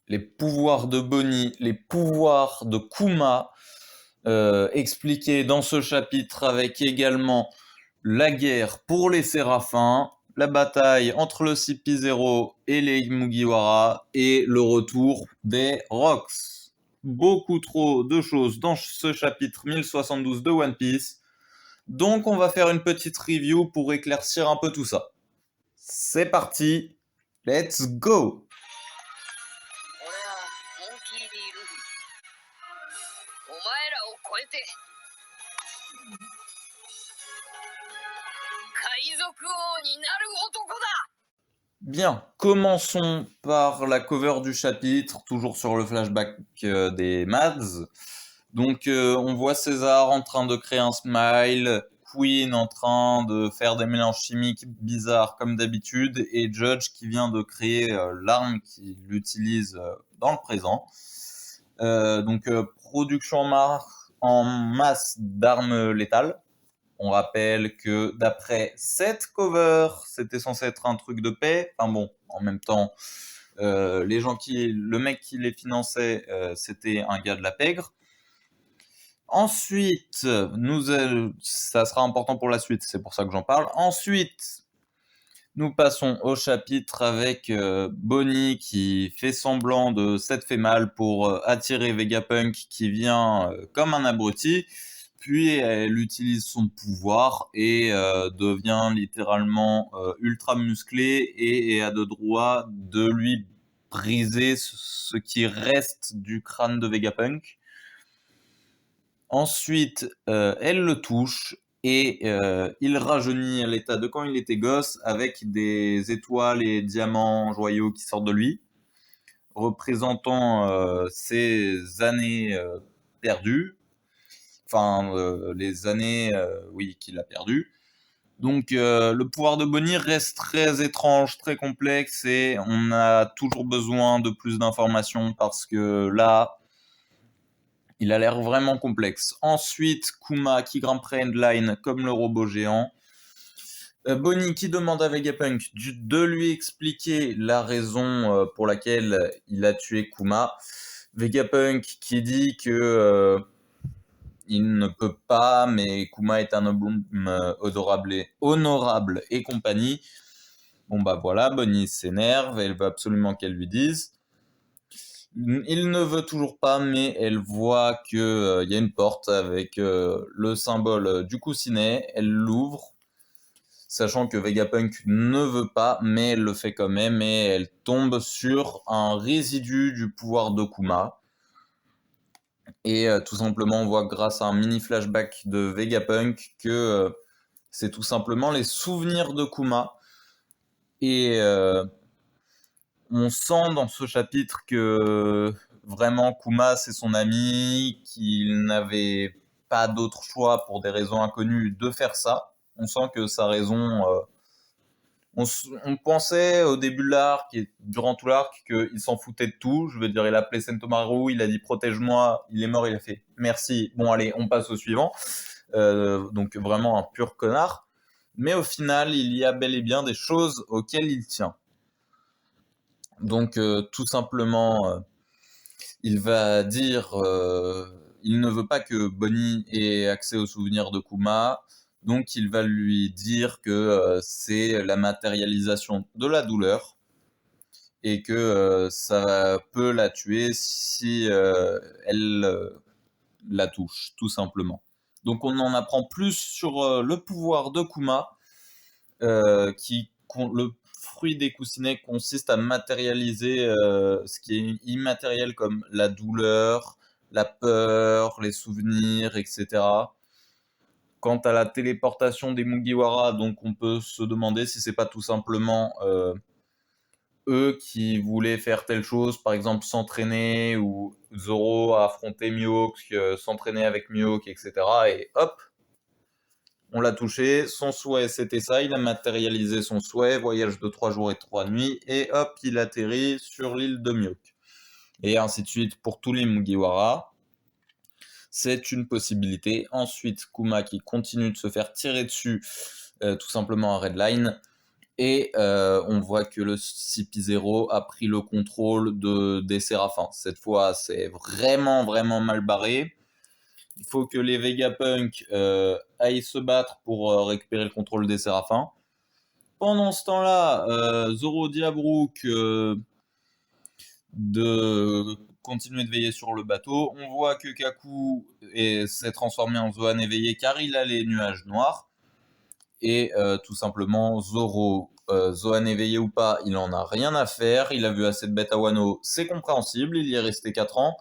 les pouvoirs de Bonnie, les pouvoirs de Kuma, expliqués dans ce chapitre avec également la guerre pour les Séraphins, la bataille entre le CP0 et les Mugiwara et le retour des Rocks. Beaucoup trop de choses dans ce chapitre 1072 de One Piece. Donc on va faire une petite review pour éclaircir un peu tout ça. C'est parti, let's go! Bien, commençons par la cover du chapitre, toujours sur le flashback des Mads. Donc on voit César en train de créer un smile, Queen en train de faire des mélanges chimiques bizarres comme d'habitude, et Judge qui vient de créer l'arme qu'il utilise dans le présent. Donc production en masse d'armes létales. On rappelle que d'après cette cover, c'était censé être un truc de paix. Enfin bon, en même temps, le mec qui les finançait, c'était un gars de la pègre. Ensuite, ça sera important pour la suite, c'est pour ça que j'en parle. Ensuite, nous passons au chapitre avec Bonnie qui fait semblant de s'être fait mal pour attirer Vegapunk qui vient comme un abruti. Puis elle utilise son pouvoir et devient littéralement ultra musclée et a de droit de lui briser ce qui reste du crâne de Vegapunk. Ensuite, elle le touche et il rajeunit à l'état de quand il était gosse avec des étoiles et diamants joyaux qui sortent de lui, représentant ses années perdues, enfin les années oui qu'il a perdues. Donc le pouvoir de Bonnie reste très étrange, très complexe et on a toujours besoin de plus d'informations parce que là, il a l'air vraiment complexe. Ensuite, Kuma qui grimperait Endline comme le robot géant. Bonnie qui demande à Vegapunk de lui expliquer la raison pour laquelle il a tué Kuma. Vegapunk qui dit que il ne peut pas, mais Kuma est un homme honorable et compagnie. Bon bah voilà, Bonnie s'énerve, elle veut absolument qu'elle lui dise. Il ne veut toujours pas, mais elle voit que y a une porte avec le symbole du coussinet. Elle l'ouvre, sachant que Vegapunk ne veut pas, mais elle le fait quand même et elle tombe sur un résidu du pouvoir de Kuma. Et tout simplement, on voit grâce à un mini flashback de Vegapunk que c'est tout simplement les souvenirs de Kuma. Et on sent dans ce chapitre que vraiment Kuma c'est son ami, qu'il n'avait pas d'autre choix pour des raisons inconnues de faire ça. On sent que sa raison... on pensait au début de l'arc et durant tout l'arc qu'il s'en foutait de tout. Je veux dire, il a appelé Sentomaru, il a dit protège-moi, il est mort, il a fait merci. Bon allez, on passe au suivant. Donc vraiment un pur connard. Mais au final, il y a bel et bien des choses auxquelles il tient. Donc tout simplement, il va dire, il ne veut pas que Bonnie ait accès aux souvenirs de Kuma, donc il va lui dire que c'est la matérialisation de la douleur et que ça peut la tuer si elle la touche, tout simplement. Donc on en apprend plus sur le pouvoir de Kuma, le fruit des coussinets consiste à matérialiser ce qui est immatériel comme la douleur, la peur, les souvenirs, etc. Quant à la téléportation des Mugiwara, donc on peut se demander si c'est pas tout simplement eux qui voulaient faire telle chose, par exemple s'entraîner ou Zoro affronter Mihawk, s'entraîner avec Mihawk, etc. Et hop, on l'a touché, son souhait c'était ça, il a matérialisé son souhait, voyage de 3 jours et 3 nuits, et hop, il atterrit sur l'île de Mihawk. Et ainsi de suite pour tous les Mugiwara. C'est une possibilité. Ensuite, Kuma qui continue de se faire tirer dessus, tout simplement à Redline. Et on voit que le CP0 a pris le contrôle des Séraphins. Cette fois, c'est vraiment, vraiment mal barré. Il faut que les Vegapunk aillent se battre pour récupérer le contrôle des Séraphins. Pendant ce temps-là, Zoro dit à Brook de continuer de veiller sur le bateau. On voit que Kaku s'est transformé en Zoan éveillé car il a les nuages noirs. Et tout simplement, Zoro, Zoan éveillé ou pas, il en a rien à faire. Il a vu assez de bêtes à Wano, c'est compréhensible, il y est resté 4 ans.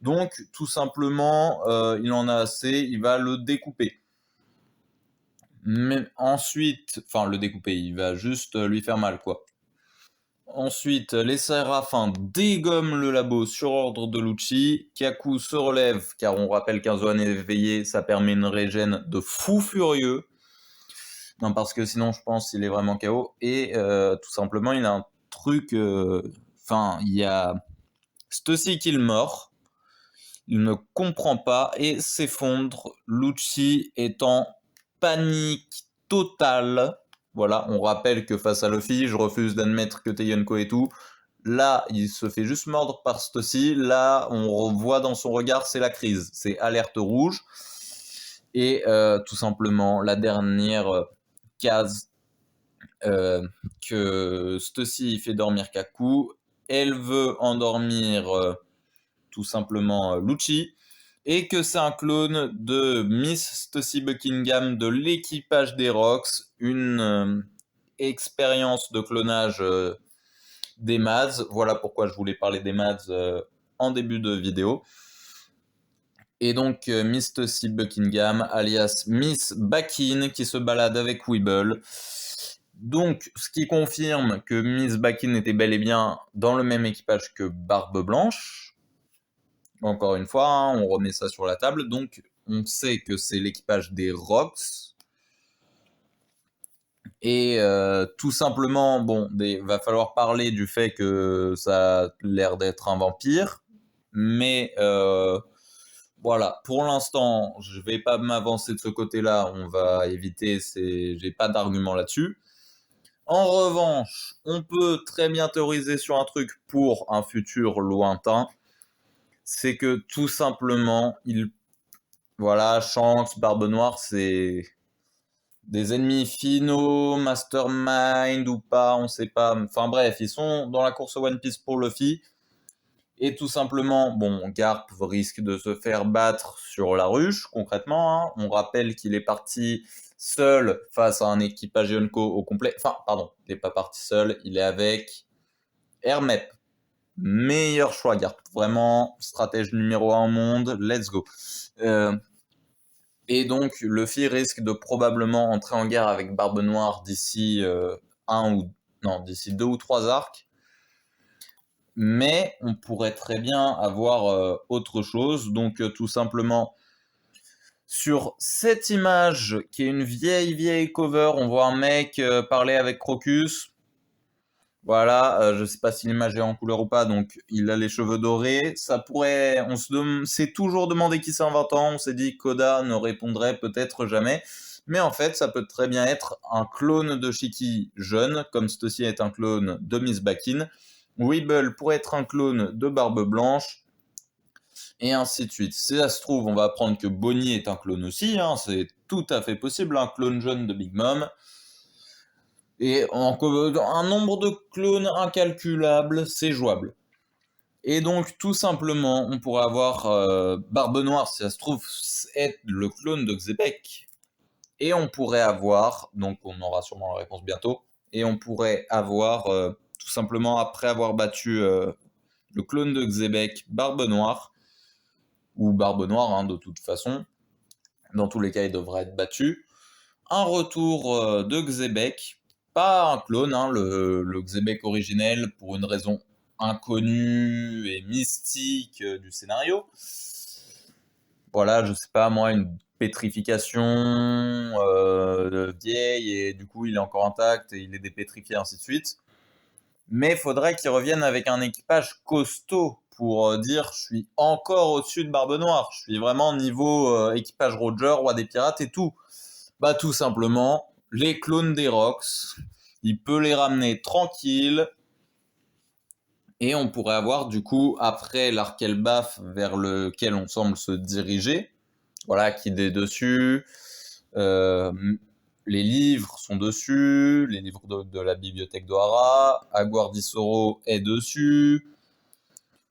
Donc, tout simplement, il en a assez, il va le découper. Mais ensuite, enfin, le découper, il va juste lui faire mal, quoi. Ensuite, les Séraphins dégomment le labo sur ordre de Lucci. Kaku se relève, car on rappelle qu'un Zoan éveillé, ça permet une régène de fou furieux. Non, parce que sinon, je pense qu'il est vraiment KO. Et tout simplement, il a un truc... Enfin, il y a Stussy qui le mord. Il ne comprend pas et s'effondre. Lucci est en panique totale. Voilà, on rappelle que face à Luffy, je refuse d'admettre que t'es Yonko et tout. Là, il se fait juste mordre par Stussy. Là, on voit dans son regard, c'est la crise. C'est alerte rouge. Et tout simplement, la dernière case que Stussy fait dormir Kaku. Elle veut endormir tout simplement Lucci. Et que c'est un clone de Miss Stussy Buckingham de l'équipage des Rocks. Une expérience de clonage des Mads. Voilà pourquoi je voulais parler des Mads en début de vidéo. Et donc Miss Stussy Buckingham, alias Miss Bakin, qui se balade avec Weeble. Donc, ce qui confirme que Miss Bakin était bel et bien dans le même équipage que Barbe Blanche. Encore une fois, hein, on remet ça sur la table. Donc, on sait que c'est l'équipage des Rocks. Et tout simplement, bon, va falloir parler du fait que ça a l'air d'être un vampire. Mais voilà, pour l'instant, je vais pas m'avancer de ce côté-là. On va éviter, j'ai pas d'argument là-dessus. En revanche, on peut très bien théoriser sur un truc pour un futur lointain. C'est que tout simplement, voilà, Shanks, Barbe Noire, c'est des ennemis finaux, mastermind ou pas, on sait pas. Enfin bref, ils sont dans la course One Piece pour Luffy. Et tout simplement, bon, Garp risque de se faire battre sur la ruche, concrètement. Hein. On rappelle qu'il est parti seul face à un équipage Yonko au complet. Enfin, pardon, il n'est pas parti seul, il est avec Hermep. Meilleur choix, Garp. Vraiment, stratège numéro 1 au monde, let's go. Et donc, Luffy risque de probablement entrer en guerre avec Barbe Noire d'ici d'ici 2 ou 3 arcs. Mais on pourrait très bien avoir autre chose. Donc tout simplement, sur cette image, qui est une vieille cover, on voit un mec parler avec Crocus. Voilà, je sais pas si l'image est en couleur ou pas, donc il a les cheveux dorés. Ça pourrait, s'est toujours demandé qui c'est en 20 ans, on s'est dit Koda ne répondrait peut-être jamais. Mais en fait, ça peut très bien être un clone de Shiki jeune, comme ceci est un clone de Miss Bakin. Weeble pourrait être un clone de Barbe Blanche, et ainsi de suite. Si ça se trouve, on va apprendre que Bonnie est un clone aussi, hein, c'est tout à fait possible, un clone jeune de Big Mom. Et un nombre de clones incalculable, c'est jouable. Et donc, tout simplement, on pourrait avoir Barbe Noire, si ça se trouve, être le clone de Xebec. Et on pourrait avoir, donc on aura sûrement la réponse bientôt, et on pourrait avoir, tout simplement, après avoir battu le clone de Xebec, Barbe Noire, ou Barbe Noire, hein, de toute façon, dans tous les cas, il devrait être battu, un retour de Xebec, pas un clone, hein, le Xebec originel, pour une raison inconnue et mystique du scénario. Voilà, je sais pas, moi, une pétrification vieille, et du coup, il est encore intact, et il est dépétrifié, ainsi de suite. Mais il faudrait qu'il revienne avec un équipage costaud pour dire je suis encore au-dessus de Barbe Noire, je suis vraiment niveau équipage Roger, roi des pirates et tout. Bah tout simplement, les clones des Rocks, il peut les ramener tranquilles. Et on pourrait avoir du coup, après l'arc Elbaf vers lequel on semble se diriger, voilà, qui est dessus, les livres sont dessus, les livres de la bibliothèque d'Ohara, Aguardisoro est dessus,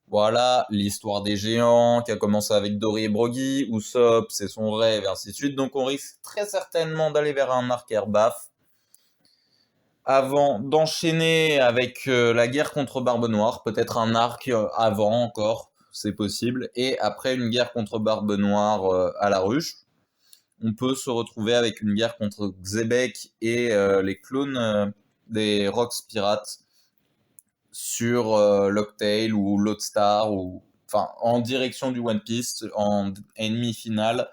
voilà, l'histoire des géants qui a commencé avec Dori et Broggy, Usopp, c'est son rêve, et ainsi de suite. Donc on risque très certainement d'aller vers un arc Elbaf avant d'enchaîner avec la guerre contre Barbe Noire, peut-être un arc avant encore, c'est possible, et après une guerre contre Barbe Noire à la ruche, on peut se retrouver avec une guerre contre Xebec et les clones des Rocks Pirates sur Locktail ou Lodestar, ou enfin en direction du One Piece, en ennemi final,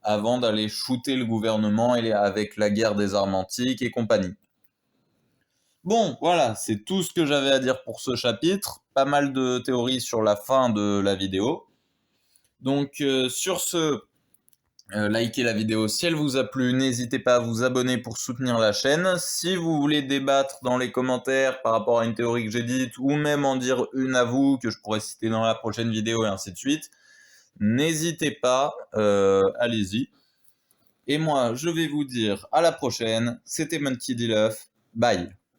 avant d'aller shooter le gouvernement et avec la guerre des armes antiques et compagnie. Bon, voilà, c'est tout ce que j'avais à dire pour ce chapitre. Pas mal de théories sur la fin de la vidéo. Donc sur ce, likez la vidéo si elle vous a plu. N'hésitez pas à vous abonner pour soutenir la chaîne. Si vous voulez débattre dans les commentaires par rapport à une théorie que j'ai dite, ou même en dire une à vous que je pourrais citer dans la prochaine vidéo et ainsi de suite, n'hésitez pas, allez-y. Et moi, je vais vous dire à la prochaine. C'était Monkey D. Luffy. Bye.